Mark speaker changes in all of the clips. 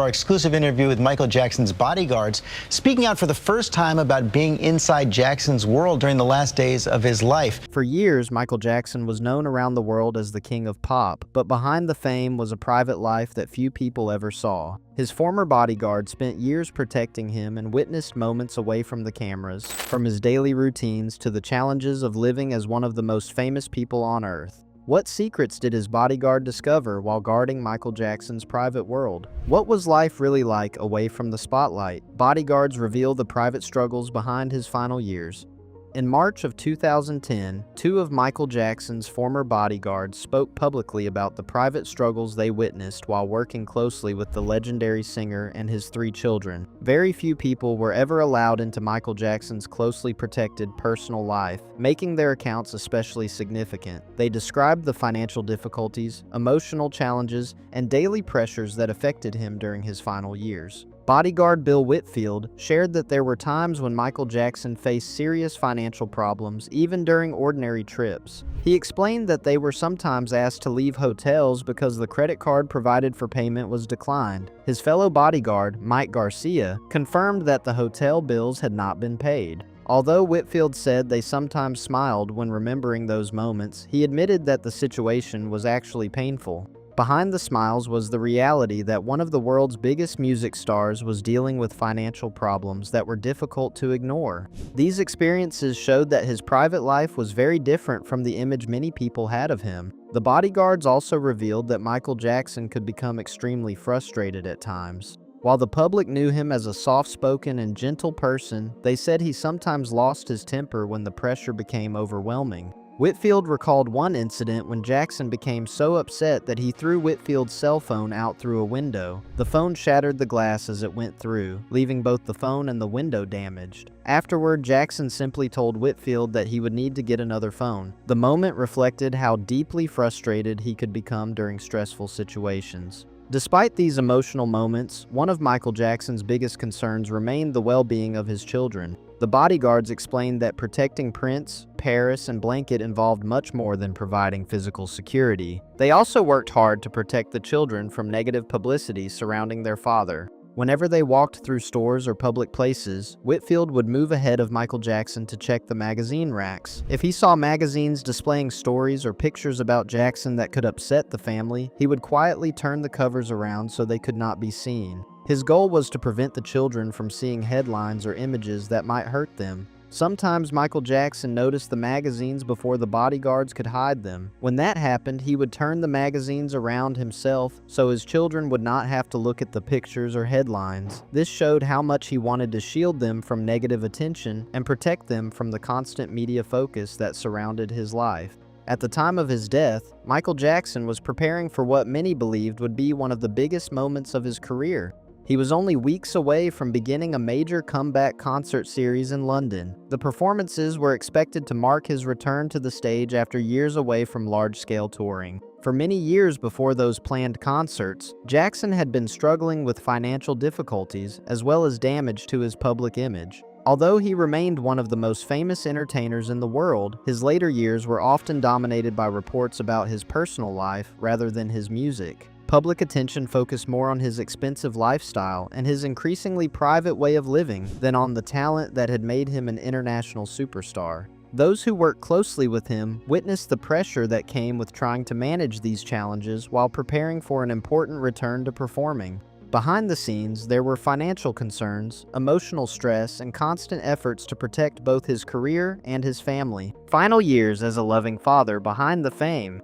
Speaker 1: our exclusive interview with Michael Jackson's bodyguards, speaking out for the first time about being inside Jackson's world during the last days of his life.
Speaker 2: For years, Michael Jackson was known around the world as the king of pop, but behind the fame was a private life that few people ever saw. His former bodyguard spent years protecting him and witnessed moments away from the cameras, from his daily routines to the challenges of living as one of the most famous people on earth. What secrets did his bodyguard discover while guarding Michael Jackson's private world? What was life really like away from the spotlight? Bodyguards reveal the private struggles behind his final years. In March of 2010, two of Michael Jackson's former bodyguards spoke publicly about the private struggles they witnessed while working closely with the legendary singer and his 3 children. Very few people were ever allowed into Michael Jackson's closely protected personal life, making their accounts especially significant. They described the financial difficulties, emotional challenges, and daily pressures that affected him during his final years. Bodyguard Bill Whitfield shared that there were times when Michael Jackson faced serious financial problems, even during ordinary trips. He explained that they were sometimes asked to leave hotels because the credit card provided for payment was declined. His fellow bodyguard, Mike Garcia, confirmed that the hotel bills had not been paid. Although Whitfield said they sometimes smiled when remembering those moments, he admitted that the situation was actually painful. Behind the smiles was the reality that one of the world's biggest music stars was dealing with financial problems that were difficult to ignore. These experiences showed that his private life was very different from the image many people had of him. The bodyguards also revealed that Michael Jackson could become extremely frustrated at times. While the public knew him as a soft-spoken and gentle person, they said he sometimes lost his temper when the pressure became overwhelming. Whitfield recalled one incident when Jackson became so upset that he threw Whitfield's cell phone out through a window. The phone shattered the glass as it went through, leaving both the phone and the window damaged. Afterward, Jackson simply told Whitfield that he would need to get another phone. The moment reflected how deeply frustrated he could become during stressful situations. Despite these emotional moments, one of Michael Jackson's biggest concerns remained the well-being of his children. The bodyguards explained that protecting Prince, Paris, and Blanket involved much more than providing physical security. They also worked hard to protect the children from negative publicity surrounding their father. Whenever they walked through stores or public places, Whitfield would move ahead of Michael Jackson to check the magazine racks. If he saw magazines displaying stories or pictures about Jackson that could upset the family, he would quietly turn the covers around so they could not be seen. His goal was to prevent the children from seeing headlines or images that might hurt them. Sometimes Michael Jackson noticed the magazines before the bodyguards could hide them. When that happened, he would turn the magazines around himself so his children would not have to look at the pictures or headlines. This showed how much he wanted to shield them from negative attention and protect them from the constant media focus that surrounded his life. At the time of his death, Michael Jackson was preparing for what many believed would be one of the biggest moments of his career. He was only weeks away from beginning a major comeback concert series in London. The performances were expected to mark his return to the stage after years away from large-scale touring. For many years before those planned concerts, Jackson had been struggling with financial difficulties as well as damage to his public image. Although he remained one of the most famous entertainers in the world, his later years were often dominated by reports about his personal life rather than his music. Public attention focused more on his expensive lifestyle and his increasingly private way of living than on the talent that had made him an international superstar. Those who worked closely with him witnessed the pressure that came with trying to manage these challenges while preparing for an important return to performing. Behind the scenes, there were financial concerns, emotional stress, and constant efforts to protect both his career and his family. Final years as a loving father behind the fame.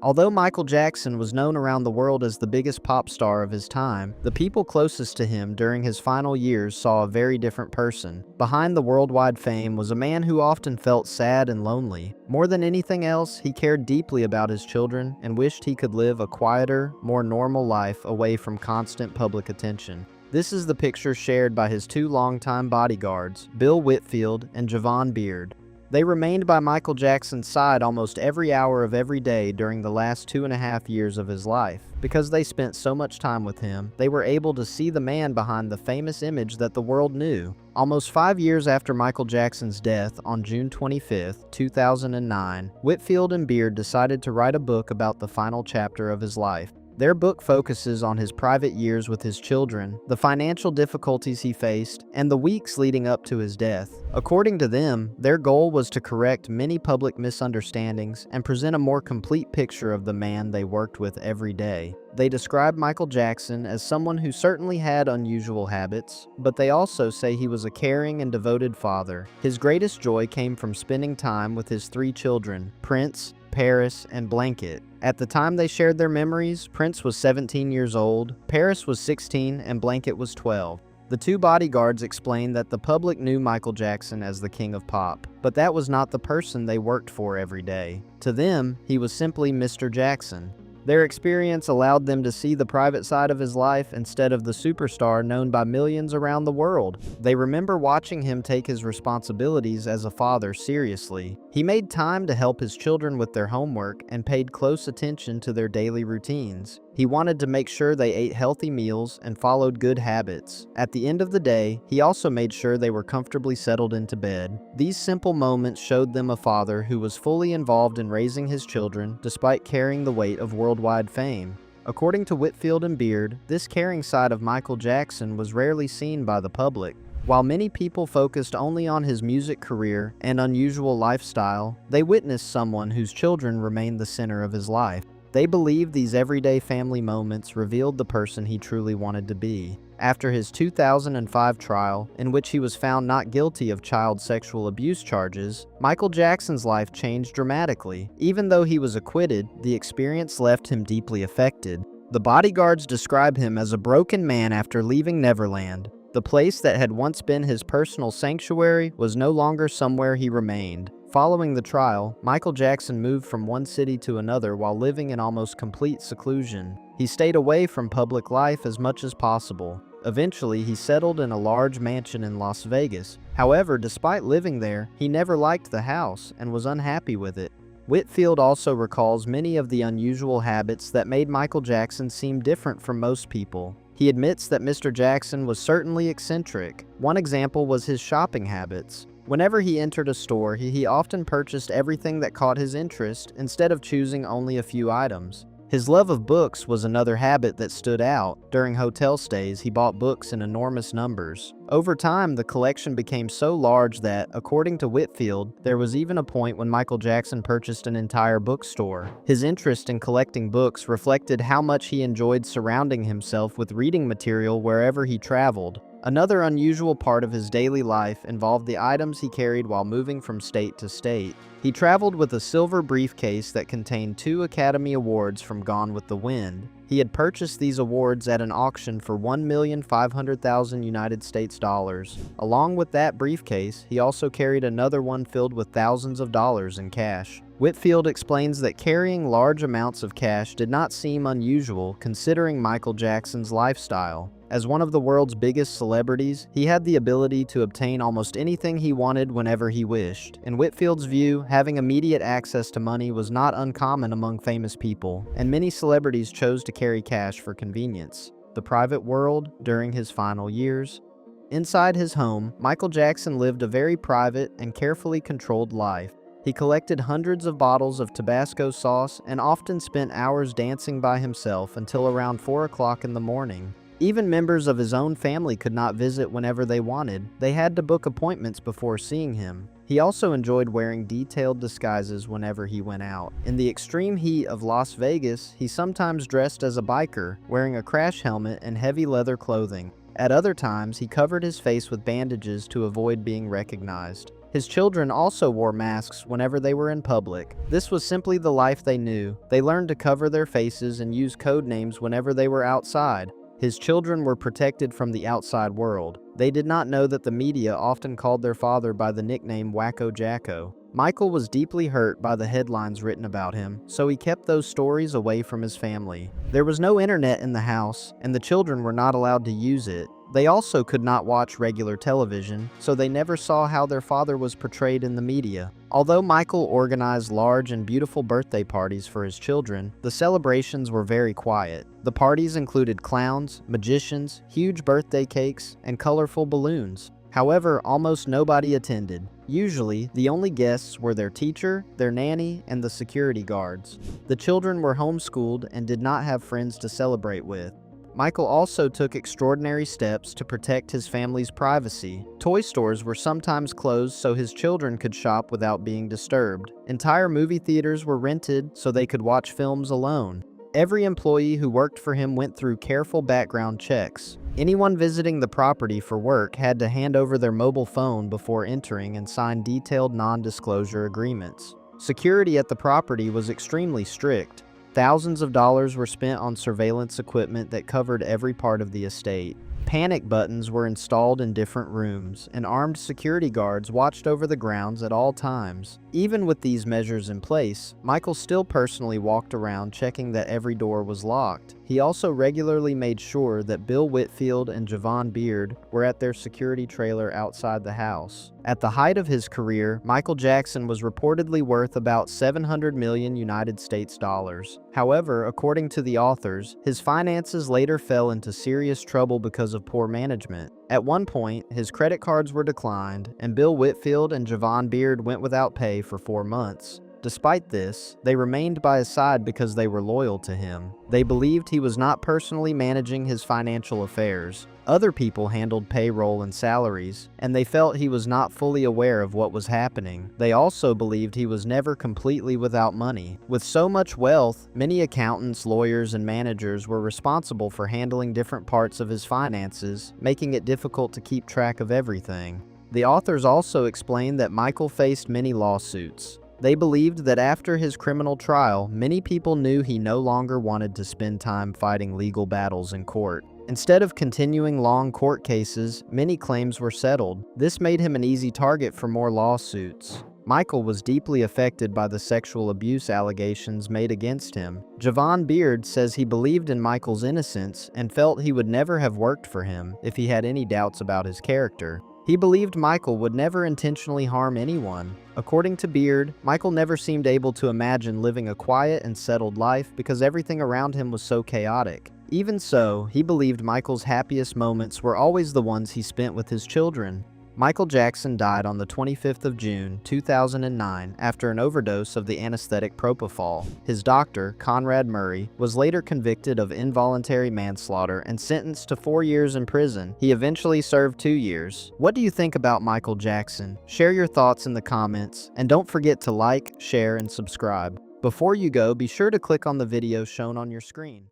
Speaker 2: Although Michael Jackson was known around the world as the biggest pop star of his time, the people closest to him during his final years saw a very different person. Behind the worldwide fame was a man who often felt sad and lonely. More than anything else, he cared deeply about his children and wished he could live a quieter, more normal life away from constant public attention. This is the picture shared by his 2 longtime bodyguards, Bill Whitfield and Javon Beard. They remained by Michael Jackson's side almost every hour of every day during the last 2.5 years of his life. Because they spent so much time with him, they were able to see the man behind the famous image that the world knew. Almost 5 years after Michael Jackson's death on June 25, 2009, Whitfield and Beard decided to write a book about the final chapter of his life. Their book focuses on his private years with his children, the financial difficulties he faced, and the weeks leading up to his death. According to them, their goal was to correct many public misunderstandings and present a more complete picture of the man they worked with every day. They describe Michael Jackson as someone who certainly had unusual habits, but they also say he was a caring and devoted father. His greatest joy came from spending time with his 3 children, Prince, Paris, and Blanket. At the time they shared their memories, Prince was 17 years old, Paris was 16, and Blanket was 12. The 2 bodyguards explained that the public knew Michael Jackson as the King of Pop, but that was not the person they worked for every day. To them, he was simply Mr. Jackson. Their experience allowed them to see the private side of his life instead of the superstar known by millions around the world. They remember watching him take his responsibilities as a father seriously. He made time to help his children with their homework and paid close attention to their daily routines. He wanted to make sure they ate healthy meals and followed good habits. At the end of the day, he also made sure they were comfortably settled into bed. These simple moments showed them a father who was fully involved in raising his children despite carrying the weight of worldwide fame. According to Whitfield and Beard, this caring side of Michael Jackson was rarely seen by the public. While many people focused only on his music career and unusual lifestyle, they witnessed someone whose children remained the center of his life. They believed these everyday family moments revealed the person he truly wanted to be. After his 2005 trial, in which he was found not guilty of child sexual abuse charges, Michael Jackson's life changed dramatically. Even though he was acquitted, the experience left him deeply affected. The bodyguards describe him as a broken man after leaving Neverland. The place that had once been his personal sanctuary was no longer somewhere he remained. Following the trial, Michael Jackson moved from one city to another while living in almost complete seclusion. He stayed away from public life as much as possible. Eventually, he settled in a large mansion in Las Vegas. However, despite living there, he never liked the house and was unhappy with it. Whitfield also recalls many of the unusual habits that made Michael Jackson seem different from most people. He admits that Mr. Jackson was certainly eccentric. One example was his shopping habits. Whenever he entered a store, he often purchased everything that caught his interest instead of choosing only a few items. His love of books was another habit that stood out. During hotel stays, he bought books in enormous numbers. Over time, the collection became so large that, according to Whitfield, there was even a point when Michael Jackson purchased an entire bookstore. His interest in collecting books reflected how much he enjoyed surrounding himself with reading material wherever he traveled. Another unusual part of his daily life involved the items he carried while moving from state to state. He traveled with a silver briefcase that contained 2 Academy Awards from Gone with the Wind. He had purchased these awards at an auction for $1,500,000 United States dollars. Along with that briefcase, he also carried another one filled with thousands of dollars in cash. Whitfield explains that carrying large amounts of cash did not seem unusual considering Michael Jackson's lifestyle. As one of the world's biggest celebrities, he had the ability to obtain almost anything he wanted whenever he wished. In Whitfield's view, having immediate access to money was not uncommon among famous people, and many celebrities chose to carry cash for convenience. The private world during his final years. Inside his home, Michael Jackson lived a very private and carefully controlled life. He collected hundreds of bottles of Tabasco sauce and often spent hours dancing by himself until around 4 o'clock in the morning. Even members of his own family could not visit whenever they wanted. They had to book appointments before seeing him. He also enjoyed wearing detailed disguises whenever he went out. In the extreme heat of Las Vegas, he sometimes dressed as a biker, wearing a crash helmet and heavy leather clothing. At other times, he covered his face with bandages to avoid being recognized. His children also wore masks whenever they were in public. This was simply the life they knew. They learned to cover their faces and use code names whenever they were outside. His children were protected from the outside world. They did not know that the media often called their father by the nickname Wacko Jacko. Michael was deeply hurt by the headlines written about him, so he kept those stories away from his family. There was no internet in the house, and the children were not allowed to use it. They also could not watch regular television, so they never saw how their father was portrayed in the media. Although Michael organized large and beautiful birthday parties for his children, the celebrations were very quiet. The parties included clowns, magicians, huge birthday cakes, and colorful balloons. However, almost nobody attended. Usually, the only guests were their teacher, their nanny, and the security guards. The children were homeschooled and did not have friends to celebrate with. Michael also took extraordinary steps to protect his family's privacy. Toy stores were sometimes closed so his children could shop without being disturbed. Entire movie theaters were rented so they could watch films alone. Every employee who worked for him went through careful background checks. Anyone visiting the property for work had to hand over their mobile phone before entering and sign detailed non-disclosure agreements. Security at the property was extremely strict. Thousands of dollars were spent on surveillance equipment that covered every part of the estate. Panic buttons were installed in different rooms, and armed security guards watched over the grounds at all times. Even with these measures in place, Michael still personally walked around checking that every door was locked. He also regularly made sure that Bill Whitfield and Javon Beard were at their security trailer outside the house. At the height of his career, Michael Jackson was reportedly worth about $700 million United States dollars. However, according to the authors, his finances later fell into serious trouble because of poor management. At one point, his credit cards were declined, and Bill Whitfield and Javon Beard went without pay for 4 months. Despite this, they remained by his side because they were loyal to him. They believed he was not personally managing his financial affairs. Other people handled payroll and salaries, and they felt he was not fully aware of what was happening. They also believed he was never completely without money. With so much wealth, many accountants, lawyers, and managers were responsible for handling different parts of his finances, making it difficult to keep track of everything. The authors also explained that Michael faced many lawsuits. They believed that after his criminal trial, many people knew he no longer wanted to spend time fighting legal battles in court. Instead of continuing long court cases, many claims were settled. This made him an easy target for more lawsuits. Michael was deeply affected by the sexual abuse allegations made against him. Javon Beard says he believed in Michael's innocence and felt he would never have worked for him if he had any doubts about his character. He believed Michael would never intentionally harm anyone. According to Beard, Michael never seemed able to imagine living a quiet and settled life because everything around him was so chaotic. Even so, he believed Michael's happiest moments were always the ones he spent with his children. Michael Jackson died on the 25th of June, 2009 after an overdose of the anesthetic propofol. His doctor, Conrad Murray, was later convicted of involuntary manslaughter and sentenced to 4 years in prison. He eventually served 2 years. What do you think about Michael Jackson? Share your thoughts in the comments, and don't forget to like, share, and subscribe. Before you go, be sure to click on the video shown on your screen.